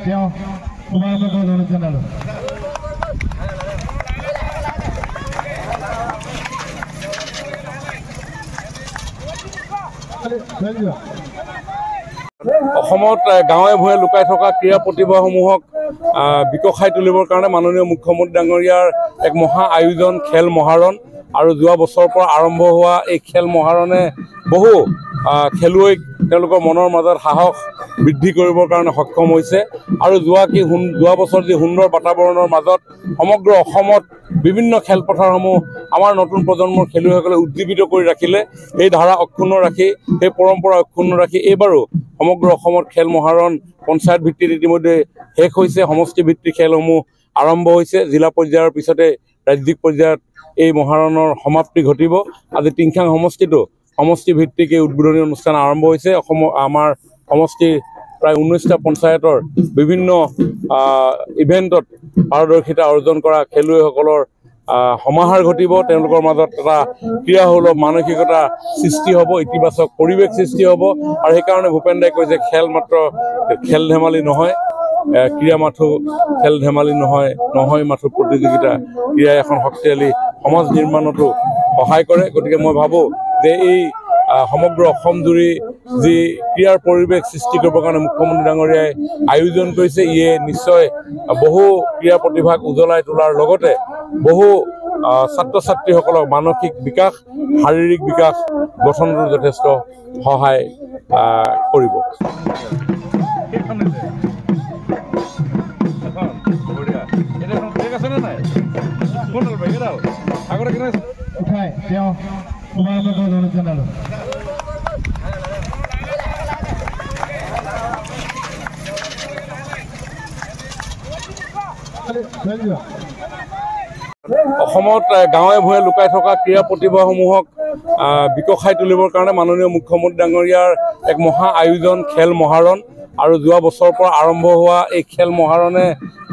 তেওঁ তোমালোকক অনুৰোধ জনালোঁ। অসমত গাঁৱে ভূঞে লুকাই থকা ক্ৰীড়া প্ৰতিভাসমূহক বিকশাই তুলিবৰ কাৰণে মাননীয় মুখ্যমন্ত্ৰী ডাঙৰীয়াৰ এক মহা আয়োজন খেল মহাৰণ আৰু যোৱা বছৰৰ পৰা আৰম্ভ হোৱা এই খেল মহাৰণে বহু খেলুৱৈক তেওঁলোকৰ মনৰ মাজত সাহস বৃদ্ধি কৰিবৰ কাৰণে সক্ষম হৈছে আৰু যোৱা বছৰ যি সুন্দৰ বাতাবৰণৰ মাজত সমগ্ৰ অসমত বিভিন্ন খেলপথাৰসমূহ আমাৰ নতুন প্ৰজন্মৰ খেলুৱৈসকলে উজ্জীৱিত কৰি ৰাখিলে এই ধাৰা অক্ষুণ্ণ ৰাখি সেই পৰম্পৰা অক্ষুণ্ণ ৰাখি এইবাৰো সমগ্ৰ অসমত খেল মহাৰণ পঞ্চায়ত ভিত্তিত ইতিমধ্যে শেষ হৈছে। সমষ্টি ভিত্তিক খেলসমূহ আৰম্ভ হৈছে। জিলা পৰ্যায়ৰ পিছতে ৰাজ্যিক পৰ্যায়ত এই মহাৰণৰ সমাপ্তি ঘটিব। আজি টিংখাং সমষ্টিতো সমষ্টি ভিত্তিক এই উদ্বোধনী অনুষ্ঠান আৰম্ভ হৈছে। আমাৰ সমষ্টিৰ প্ৰায় 19টা পঞ্চায়তৰ বিভিন্ন ইভেণ্টত পাৰদৰ্শিতা অৰ্জন কৰা খেলুৱৈসকলৰ সমাহাৰ ঘটিব। তেওঁলোকৰ মাজত এটা ক্ৰীড়াসুলভ মানসিকতা সৃষ্টি হ'ব, ইতিবাচক পৰিৱেশ সৃষ্টি হ'ব আৰু সেইকাৰণে ভূপেন দাই কৈছে খেল মাত্ৰ খেল ধেমালি নহয়, ক্ৰীড়া মাথো খেল ধেমালি নহয় মাথো প্ৰতিযোগিতা। ক্ৰীড়াই এখন শক্তিশালী সমাজ নিৰ্মাণতো সহায় কৰে। গতিকে মই ভাবোঁ যে এই সমগ্ৰ অসম জুৰি যি ক্ৰীড়াৰ পৰিৱেশ সৃষ্টি কৰিবৰ কাৰণে মুখ্যমন্ত্ৰী ডাঙৰীয়াই আয়োজন কৰিছে, ইয়ে নিশ্চয় বহু ক্ৰীড়া প্ৰতিভাক উজ্বলাই তোলাৰ লগতে বহু ছাত্ৰ ছাত্ৰীসকলক মানসিক বিকাশ, শাৰীৰিক বিকাশ গঠনতো যথেষ্ট সহায় কৰিব। তেওঁ তোমালোকক অনুৰোধ জনালোঁ। অসমত গাঁৱে ভূঞে লুকাই থকা ক্ৰীড়া প্ৰতিভাসমূহক বিকশাই তুলিবৰ কাৰণে মাননীয় মুখ্যমন্ত্ৰী ডাঙৰীয়াৰ এক মহা আয়োজন খেল মহাৰণ আৰু যোৱা বছৰৰ পৰা আৰম্ভ হোৱা এই খেল মহাৰণে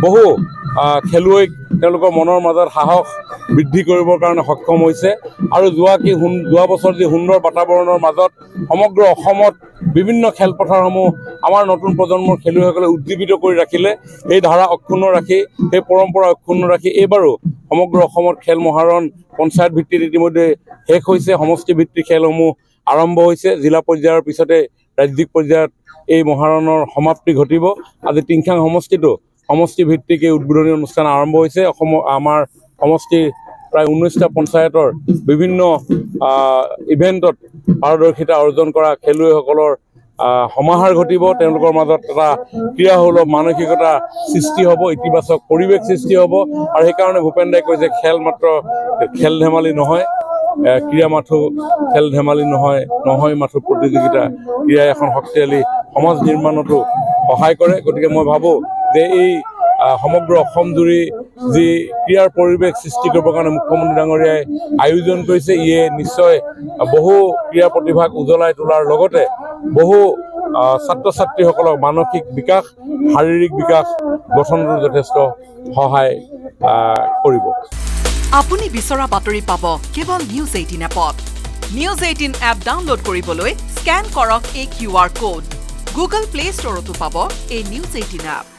বহু খেলুৱৈক তেওঁলোকৰ মনৰ মাজত সাহস বৃদ্ধি কৰিবৰ কাৰণে সক্ষম হৈছে আৰু যোৱা বছৰ যি সুন্দৰ বাতাবৰণৰ মাজত সমগ্ৰ অসমত বিভিন্ন খেলপথাৰসমূহ আমাৰ নতুন প্ৰজন্মৰ খেলুৱৈসকলে উজ্জীৱিত কৰি ৰাখিলে এই ধাৰা অক্ষুণ্ণ ৰাখি সেই পৰম্পৰা অক্ষুণ্ণ ৰাখি এইবাৰো সমগ্ৰ অসমত খেল মহাৰণ পঞ্চায়ত ভিত্তিত ইতিমধ্যে শেষ হৈছে। সমষ্টি ভিত্তিক খেলসমূহ আৰম্ভ হৈছে। জিলা পৰ্যায়ৰ পিছতে ৰাজ্যিক পৰ্যায়ত এই মহাৰণৰ সমাপ্তি ঘটিব। আজি টিংখাং সমষ্টিতো সমষ্টি ভিত্তিক এই উদ্বোধনী অনুষ্ঠান আৰম্ভ হৈছে। আমাৰ সমষ্টিৰ প্ৰায় 19টা পঞ্চায়তৰ বিভিন্ন ইভেণ্টত পাৰদৰ্শিতা অৰ্জন কৰা খেলুৱৈসকলৰ সমাহাৰ ঘটিব। তেওঁলোকৰ মাজত এটা ক্ৰীড়াসুলভ মানসিকতা সৃষ্টি হ'ব, ইতিবাচক পৰিৱেশ সৃষ্টি হ'ব আৰু সেইকাৰণে ভূপেন দাই কৈছে খেল মাত্ৰ খেল ধেমালি নহয়, ক্ৰীড়া মাথো খেল ধেমালি নহয় মাথো প্ৰতিযোগিতা। ক্ৰীড়াই এখন শক্তিশালী সমাজ নিৰ্মাণতো সহায় কৰে। গতিকে মই ভাবোঁ যে এই সমগ্ৰ অসম জুৰি যি ক্ৰীড়াৰ পৰিৱেশ সৃষ্টি কৰিবৰ কাৰণে মুখ্যমন্ত্ৰী ডাঙৰীয়াই আয়োজন কৰিছে, ইয়ে নিশ্চয় বহু ক্ৰীড়া প্ৰতিভাক উজ্বলাই তোলাৰ লগতে বহু ছাত্ৰ ছাত্ৰীসকলক মানসিক বিকাশ, শাৰীৰিক বিকাশ গঠনতো যথেষ্ট সহায় কৰিব। আপুনি বিচৰা বাতৰি পাব কেৱল নিউজ 18 এপত। নিউজ 18 এপ ডাউনলোড কৰিবলৈ স্কেন কৰক এই QR কোড। গুগল প্লে ষ্টৰতো পাব এই নিউজ 18 এপ।